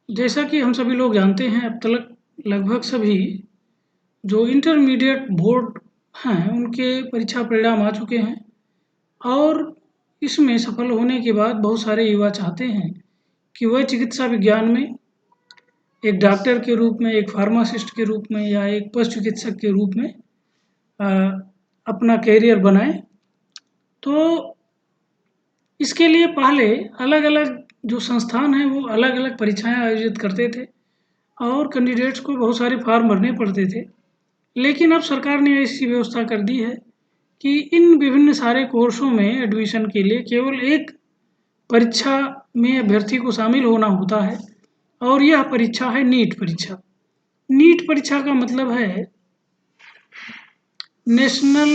जैसा कि हम सभी लोग जानते हैं, अब तक लगभग सभी जो इंटरमीडिएट बोर्ड हैं, उनके परीक्षा परिणाम आ चुके हैं और इसमें सफल होने के बाद बहुत सारे युवा चाहते हैं कि वह चिकित्सा विज्ञान में एक डॉक्टर के रूप में, एक फार्मासिस्ट के रूप में या एक पशु चिकित्सक के रूप में अ, अपना करियर बनाएँ। तो इसके लिए पहले अलग-अलग जो संस्थान हैं, वो अलग-अलग परीक्षाएँ आयोजित करते थे और कैंडिडेट्स को बहुत सारे फॉर्म भरने पड़ते थे। लेकिन अब सरकार ने ऐसी व्यवस्था कर दी है कि इन विभिन्न सारे कोर्सों में एडमिशन के लिए केवल एक परीक्षा में अभ्यर्थी को शामिल होना होता है और यह परीक्षा है नीट परीक्षा। नीट परीक्षा का मतलब है national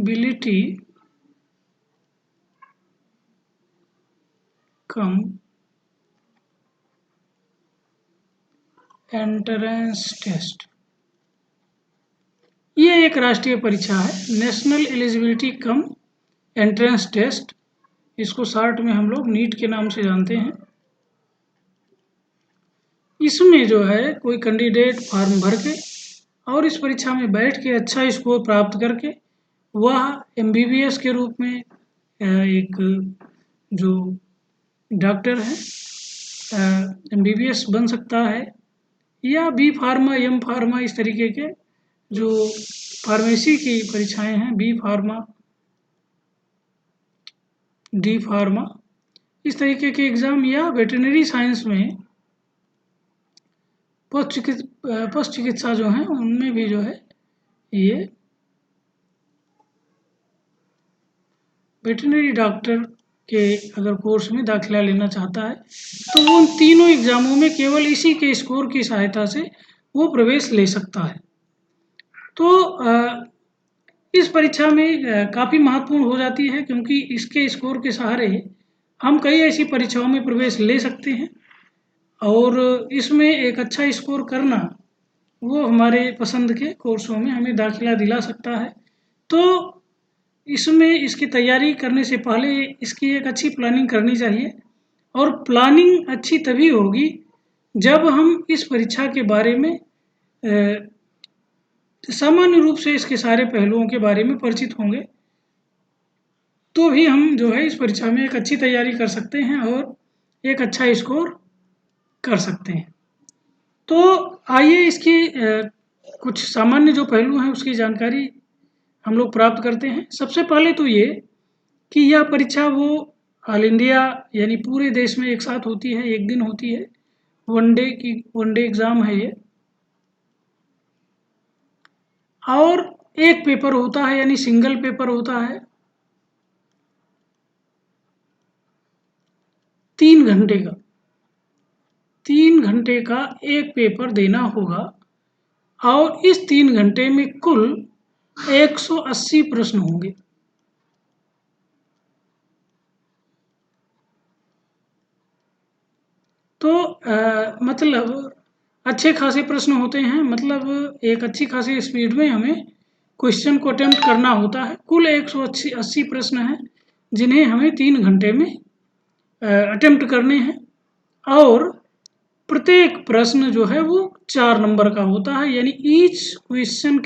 eligibility cum entrance test. ये एक राष्ट्रीय परीक्षा है, national eligibility cum entrance test. इसको शॉर्ट में हम लोग नीट के नाम से जानते हैं। इसमें जो है कोई कैंडिडेट फॉर्म भर के और इस परीक्षा में बैठ के अच्छा स्कोर प्राप्त करके वह एमबीबीएस के रूप में एक जो डॉक्टर है एमबीबीएस बन सकता है या बी फार्मा, एम फार्मा, इस तरीके के जो फार्मेसी की परीक्षाएं हैं, बी फार्मा, डी फार्मा, इस तरीके के एग्ज़ाम या वेटरनरी साइंस में पशु चिकित्सा जो हैं उनमें भी जो है ये वेटरनरी डॉक्टर के अगर कोर्स में दाखिला लेना चाहता है तो वो उन तीनों एग्ज़ामों में केवल इसी के स्कोर की सहायता से वो प्रवेश ले सकता है। तो इस परीक्षा में काफ़ी महत्वपूर्ण हो जाती है क्योंकि इसके स्कोर के सहारे हम कई ऐसी परीक्षाओं में प्रवेश ले सकते हैं और इसमें एक अच्छा स्कोर करना वो हमारे पसंद के कोर्सों में हमें दाखिला दिला सकता है। तो इसमें इसकी तैयारी करने से पहले इसकी एक अच्छी प्लानिंग करनी चाहिए और प्लानिंग अच्छी तभी होगी जब हम इस परीक्षा के बारे में सामान्य रूप से इसके सारे पहलुओं के बारे में परिचित होंगे, तो भी हम जो है इस परीक्षा में एक अच्छी तैयारी कर सकते हैं और एक अच्छा स्कोर कर सकते हैं। तो आइए इसकी कुछ सामान्य जो पहलू हैं उसकी जानकारी हम लोग प्राप्त करते हैं। सबसे पहले तो ये कि यह परीक्षा वो ऑल इंडिया यानी पूरे देश में एक साथ होती है, एक दिन होती है, वन डे एग्ज़ाम है ये और एक पेपर होता है यानी सिंगल पेपर होता है 3 घंटे का। 3 घंटे का एक पेपर देना होगा और इस 3 घंटे में कुल 180 प्रश्न होंगे। तो मतलब अच्छे खासे प्रश्न होते हैं, मतलब एक अच्छी खासी स्पीड में हमें क्वेश्चन को अटेम्प्ट करना होता है। कुल 180 प्रश्न हैं जिन्हें हमें 3 घंटे में अटेम्प्ट करने हैं और प्रत्येक प्रश्न जो है वो 4 नंबर का होता है यानी ईच क्वेश्चंस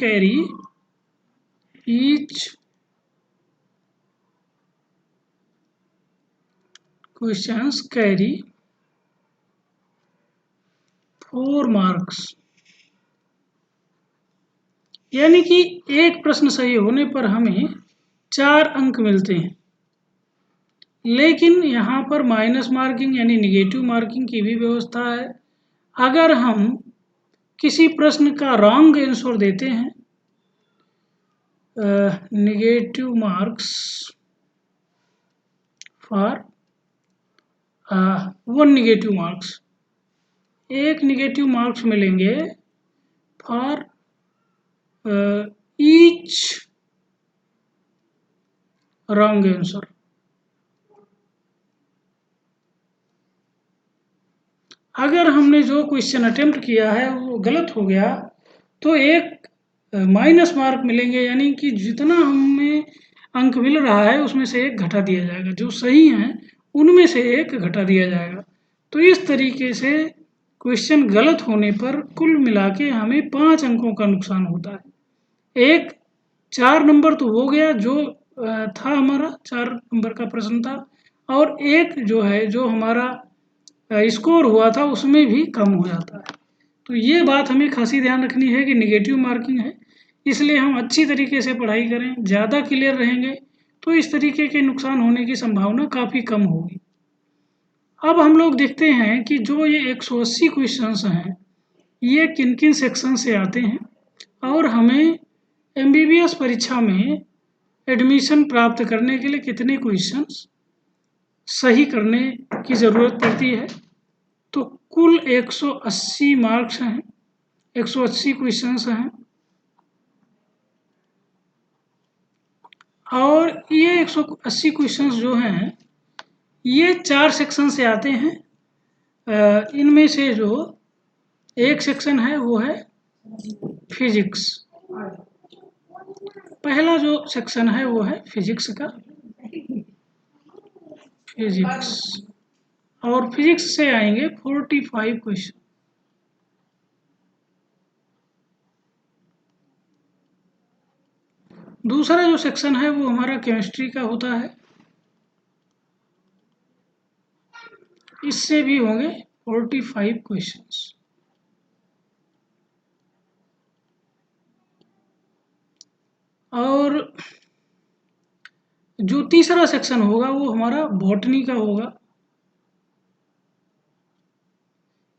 कैरी 4 मार्क्स, यानी कि एक प्रश्न सही होने पर हमें 4 अंक मिलते हैं। लेकिन यहाँ पर माइनस मार्किंग यानी निगेटिव मार्किंग की भी व्यवस्था है। अगर हम किसी प्रश्न का रॉन्ग आंसर देते हैं, negative marks for 1 negative marks, एक नेगेटिव मार्क्स मिलेंगे फॉर ईच रॉन्ग आंसर। अगर हमने जो क्वेश्चन अटेम्प्ट किया है वो गलत हो गया तो एक माइनस मार्क मिलेंगे, यानी कि जितना हमें अंक मिल रहा है उसमें से एक घटा दिया जाएगा, जो सही हैं उनमें से एक घटा दिया जाएगा। तो इस तरीके से क्वेश्चन गलत होने पर कुल मिला के हमें 5 अंकों का नुकसान होता है। एक 4 नंबर तो हो गया जो था हमारा 4 नंबर का प्रश्न था, और एक जो है जो हमारा स्कोर हुआ था उसमें भी कम हो जाता है। तो ये बात हमें खासी ध्यान रखनी है कि नेगेटिव मार्किंग है, इसलिए हम अच्छी तरीके से पढ़ाई करें, ज़्यादा क्लियर रहेंगे तो इस तरीके के नुकसान होने की संभावना काफ़ी कम होगी। अब हम लोग देखते हैं कि जो ये 180 क्वेश्चंस हैं ये किन किन सेक्शन से आते हैं और हमें एमबीबीएस परीक्षा में एडमिशन प्राप्त करने के लिए कितने क्वेश्चंस सही करने की ज़रूरत पड़ती है। तो कुल 180 मार्क्स हैं, 180 क्वेश्चंस हैं, और ये 180 क्वेश्चंस जो हैं ये 4 सेक्शन से आते हैं। इनमें से जो एक सेक्शन है वो है फिजिक्स। पहला जो सेक्शन है वो है फिजिक्स का, फिजिक्स, और फिजिक्स से आएंगे 45 क्वेश्चन। दूसरा जो सेक्शन है वो हमारा केमिस्ट्री का होता है, इससे भी होंगे 45 क्वेश्चंस। और जो तीसरा सेक्शन होगा वो हमारा बॉटनी का होगा,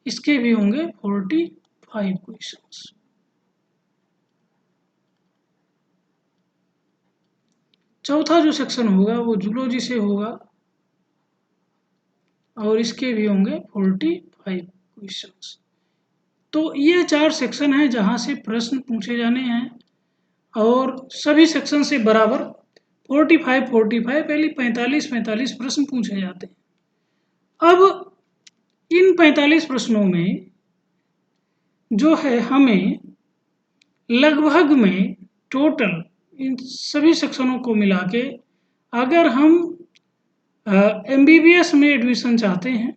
इसके भी होंगे 45 क्वेश्चंस। चौथा जो सेक्शन होगा वो जूलॉजी से होगा और इसके भी होंगे 45 क्वेश्चंस। तो ये 4 सेक्शन हैं जहाँ से प्रश्न पूछे जाने हैं, और सभी सेक्शन से बराबर 45 पहले 45 प्रश्न पूछे जाते हैं। अब इन 45 प्रश्नों में जो है हमें लगभग में टोटल इन सभी सेक्शनों को मिला के अगर हम एमबीबीएस में एडमिशन चाहते हैं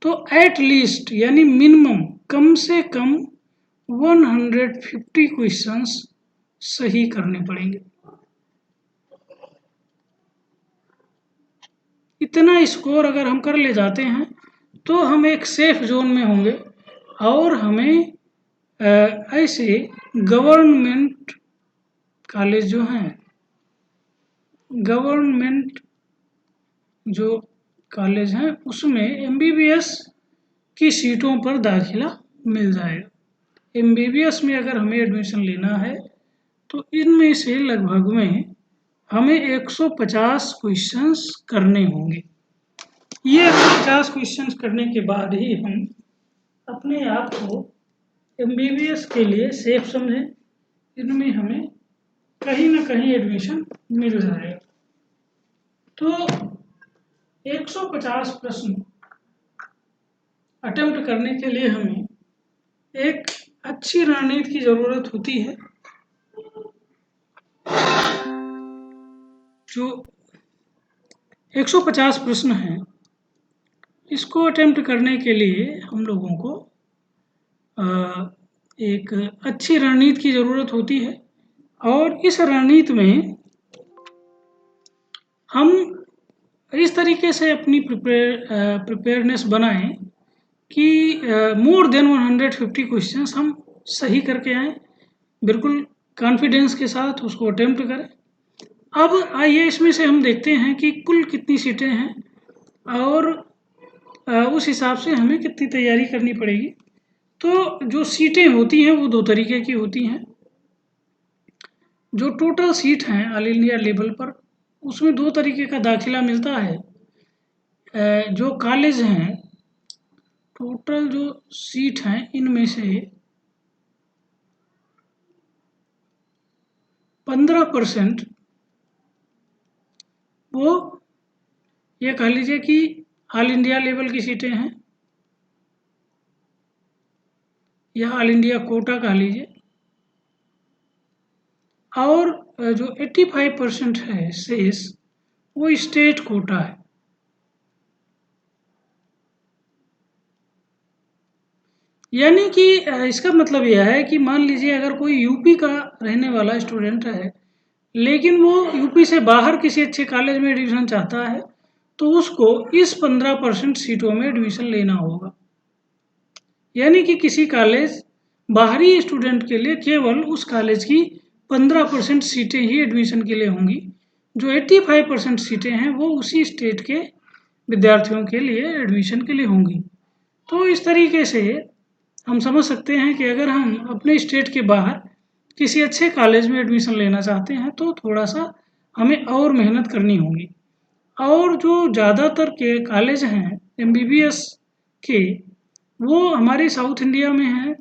तो एट लीस्ट यानी मिनिमम कम से कम 150 क्वेश्चंस सही करने पड़ेंगे। इतना स्कोर अगर हम कर ले जाते हैं तो हम एक सेफ जोन में होंगे, और हमें ऐसे गवर्नमेंट कॉलेज जो हैं, गवर्नमेंट जो कॉलेज हैं उसमें एमबीबीएस की सीटों पर दाखिला मिल जाएगा। एमबीबीएस में अगर हमें एडमिशन लेना है तो इनमें से लगभग में हमें 150 क्वेश्चंस करने होंगे। ये 150 क्वेश्चंस करने के बाद ही हम अपने आप को एमबीबीएस के लिए सेफ समझें, इनमें हमें कहीं ना कहीं एडमिशन मिल जाएगा। तो 150 प्रश्न अटेम्प्ट करने के लिए हमें एक अच्छी रणनीति की ज़रूरत होती है। जो 150 प्रश्न हैं इसको अटेम्प्ट करने के लिए हम लोगों को एक अच्छी रणनीति की ज़रूरत होती है, और इस रणनीति में हम इस तरीके से अपनी प्रिपेयरनेस बनाएं कि मोर देन 150 क्वेश्चंस हम सही करके आएँ, बिल्कुल कॉन्फिडेंस के साथ उसको अटेम्प्ट करें। अब आइए इसमें से हम देखते हैं कि कुल कितनी सीटें हैं और उस हिसाब से हमें कितनी तैयारी करनी पड़ेगी। तो जो सीटें होती हैं वो 2 तरीके की होती हैं। जो टोटल सीट हैं ऑल इंडिया लेवल पर उसमें 2 तरीके का दाखिला मिलता है। जो कॉलेज हैं टोटल जो सीट हैं इनमें से 15% वो ये कह लीजिए कि ऑल इंडिया लेवल की सीटें हैं, या ऑल इंडिया कोटा कह लीजिए। और जो 85% है शेष, वो स्टेट कोटा है। यानी कि इसका मतलब यह है कि मान लीजिए अगर कोई यूपी का रहने वाला स्टूडेंट है, लेकिन वो यूपी से बाहर किसी अच्छे कॉलेज में एडमिशन चाहता है, तो उसको इस 15% सीटों में एडमिशन लेना होगा। यानी कि किसी कॉलेज बाहरी स्टूडेंट के लिए केवल उस कॉलेज की 15% सीटें ही एडमिशन के लिए होंगी। जो 85% सीटें हैं वो उसी स्टेट के विद्यार्थियों के लिए एडमिशन के लिए होंगी। तो इस तरीके से हम समझ सकते हैं कि अगर हम अपने स्टेट के बाहर किसी अच्छे कॉलेज में एडमिशन लेना चाहते हैं तो थोड़ा सा हमें और मेहनत करनी होगी। और जो ज़्यादातर के कॉलेज हैं एमबीबीएस के, वो हमारे साउथ इंडिया में हैं।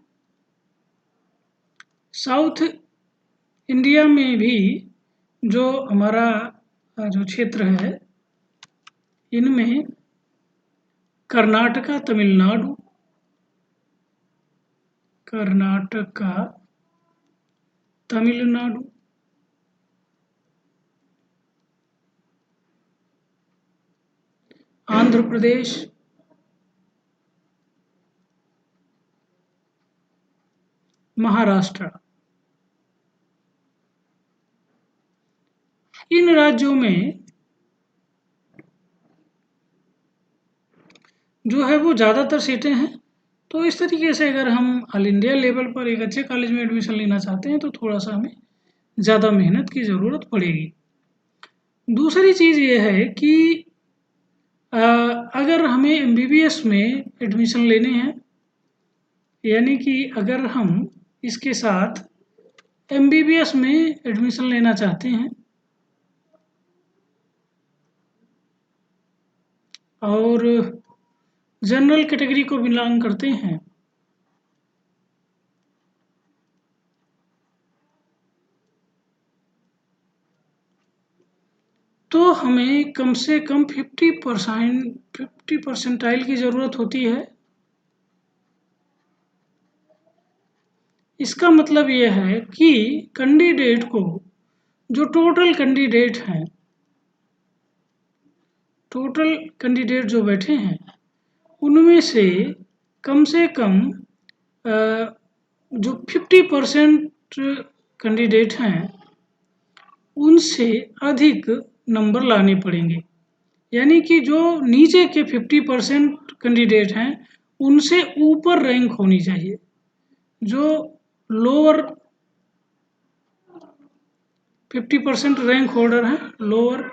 साउथ इंडिया में भी जो हमारा जो क्षेत्र है, इनमें कर्नाटका, तमिलनाडु, आंध्र प्रदेश, महाराष्ट्र, इन राज्यों में जो है वो ज़्यादातर सीटें हैं। तो इस तरीके से अगर हम ऑल इंडिया लेवल पर एक अच्छे कॉलेज में एडमिशन लेना चाहते हैं तो थोड़ा सा हमें ज़्यादा मेहनत की ज़रूरत पड़ेगी। दूसरी चीज़ ये है कि अगर हमें एमबीबीएस में एडमिशन लेने हैं, यानी कि अगर हम इसके साथ एमबीबीएस में एडमिशन लेना चाहते हैं और जनरल कैटेगरी को बिलोंग करते हैं, तो हमें कम से कम 50 परसेंटाइल की ज़रूरत होती है। इसका मतलब यह है कि कैंडिडेट को, जो टोटल कैंडिडेट जो बैठे हैं, उनमें से कम जो 50% कैंडिडेट हैं उनसे अधिक नंबर लाने पड़ेंगे। यानी कि जो नीचे के 50% कैंडिडेट हैं उनसे ऊपर रैंक होनी चाहिए। जो लोअर 50% रैंक होल्डर हैं, लोअर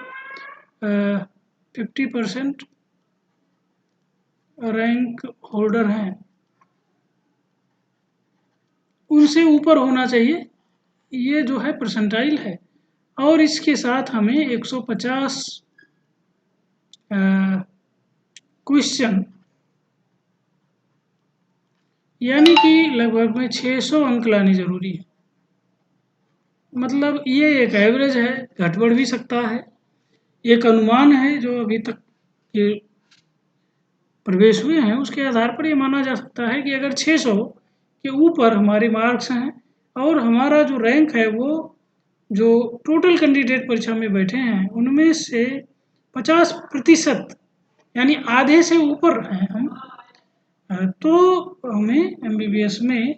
50% रैंक होल्डर हैं, उनसे ऊपर होना चाहिए। ये जो है परसेंटाइल है। और इसके साथ हमें 150 क्वेश्चन, यानी कि लगभग में 600 अंक लाने ज़रूरी है। मतलब ये एक एवरेज है, घट बढ़ भी सकता है। एक अनुमान है जो अभी तक ये प्रवेश हुए हैं, उसके आधार पर ये माना जा सकता है कि अगर 600 के ऊपर हमारे मार्क्स हैं और हमारा जो रैंक है वो जो टोटल कैंडिडेट परीक्षा में बैठे हैं उनमें से 50% यानी आधे से ऊपर हैं हम, तो हमें एमबीबीएस में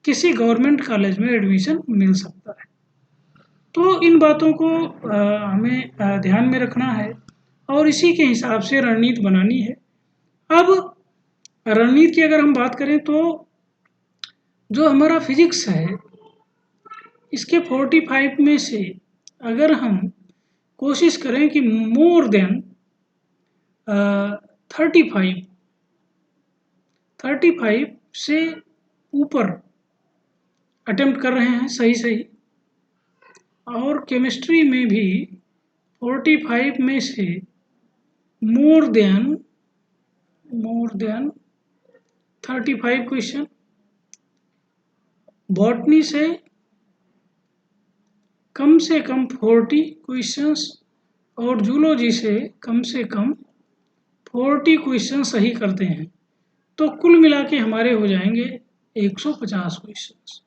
किसी गवर्नमेंट कॉलेज में एडमिशन मिल सकता है। तो इन बातों को हमें ध्यान में रखना है और इसी के हिसाब से रणनीति बनानी है। अब रणनीति की अगर हम बात करें तो जो हमारा फिजिक्स है, इसके 45 में से अगर हम कोशिश करें कि मोर देन 35 से ऊपर अटेम्प्ट कर रहे हैं सही, और केमिस्ट्री में भी 45 में से मोर देन 35 क्वेश्चन, बॉटनी से कम 40 क्वेश्चंस और जूलॉजी से कम 40 क्वेश्चन सही करते हैं तो कुल मिला के हमारे हो जाएंगे 150 क्वेश्चंस,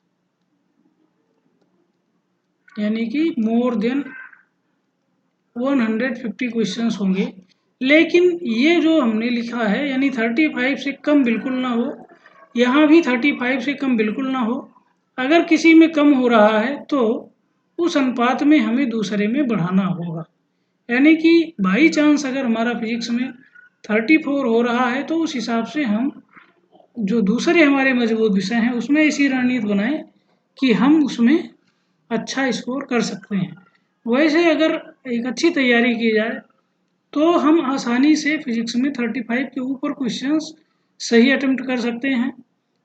यानी कि मोर देन 150 क्वेश्चंस होंगे। लेकिन ये जो हमने लिखा है यानी 35 से कम बिल्कुल ना हो, यहाँ भी 35 से कम बिल्कुल ना हो। अगर किसी में कम हो रहा है तो उस अनुपात में हमें दूसरे में बढ़ाना होगा। यानी कि बाई चांस अगर हमारा फिजिक्स में 34 हो रहा है तो उस हिसाब से हम जो दूसरे हमारे मजबूत विषय हैं उसमें ऐसी रणनीति बनाएं कि हम उसमें अच्छा स्कोर कर सकते हैं। वैसे अगर एक अच्छी तैयारी की जाए तो हम आसानी से फिजिक्स में 35 के ऊपर क्वेश्चंस सही अटेम्प्ट कर सकते हैं।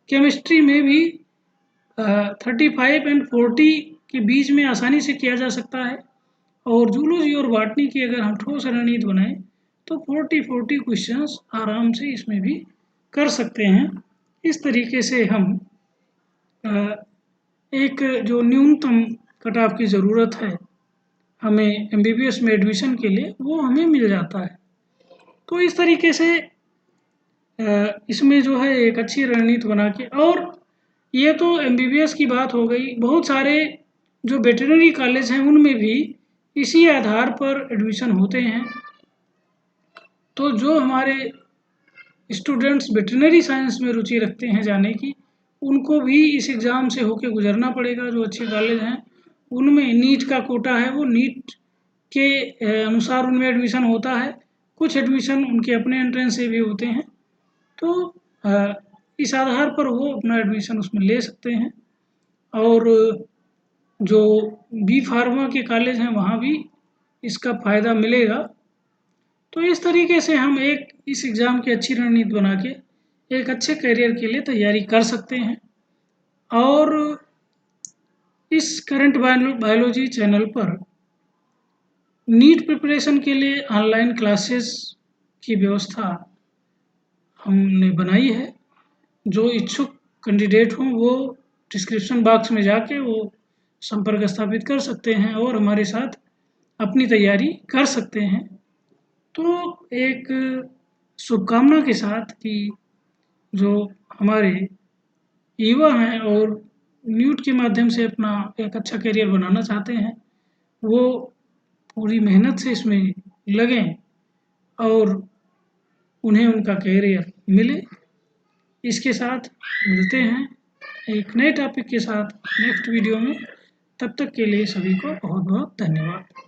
केमिस्ट्री में भी 35 एंड 40 के बीच में आसानी से किया जा सकता है। और जूलॉजी और बॉटनी की अगर हम ठोस रणनीति बनाएं तो 40 क्वेश्चंस आराम से इसमें भी कर सकते हैं। इस तरीके से हम एक जो न्यूनतम कट ऑफ की ज़रूरत है हमें एमबीबीएस में एडमिशन के लिए, वो हमें मिल जाता है। तो इस तरीके से इसमें जो है एक अच्छी रणनीति बना के, और ये तो एमबीबीएस की बात हो गई। बहुत सारे जो वेटरनरी कॉलेज हैं उनमें भी इसी आधार पर एडमिशन होते हैं। तो जो हमारे स्टूडेंट्स वेटरनरी साइंस में रुचि रखते हैं जाने की, उनको भी इस एग्ज़ाम से होके गुजरना पड़ेगा। जो अच्छे कॉलेज हैं उनमें नीट का कोटा है, वो नीट के अनुसार उनमें एडमिशन होता है। कुछ एडमिशन उनके अपने एंट्रेंस से भी होते हैं, तो इस आधार पर वो अपना एडमिशन उसमें ले सकते हैं। और जो बी फार्मा के कॉलेज हैं वहाँ भी इसका फ़ायदा मिलेगा। तो इस तरीके से हम एक इस एग्ज़ाम की अच्छी रणनीति बना के एक अच्छे करियर के लिए तैयारी कर सकते हैं। और इस करंट बायोलॉजी चैनल पर नीट प्रिपरेशन के लिए ऑनलाइन क्लासेस की व्यवस्था हमने बनाई है। जो इच्छुक कैंडिडेट हों वो डिस्क्रिप्शन बॉक्स में जाके वो संपर्क स्थापित कर सकते हैं और हमारे साथ अपनी तैयारी कर सकते हैं। तो एक शुभकामना के साथ कि जो हमारे युवा हैं और नीट के माध्यम से अपना एक अच्छा करियर बनाना चाहते हैं, वो पूरी मेहनत से इसमें लगें और उन्हें उनका करियर मिले। इसके साथ मिलते हैं एक नए टॉपिक के साथ नेक्स्ट वीडियो में। तब तक के लिए सभी को बहुत बहुत धन्यवाद।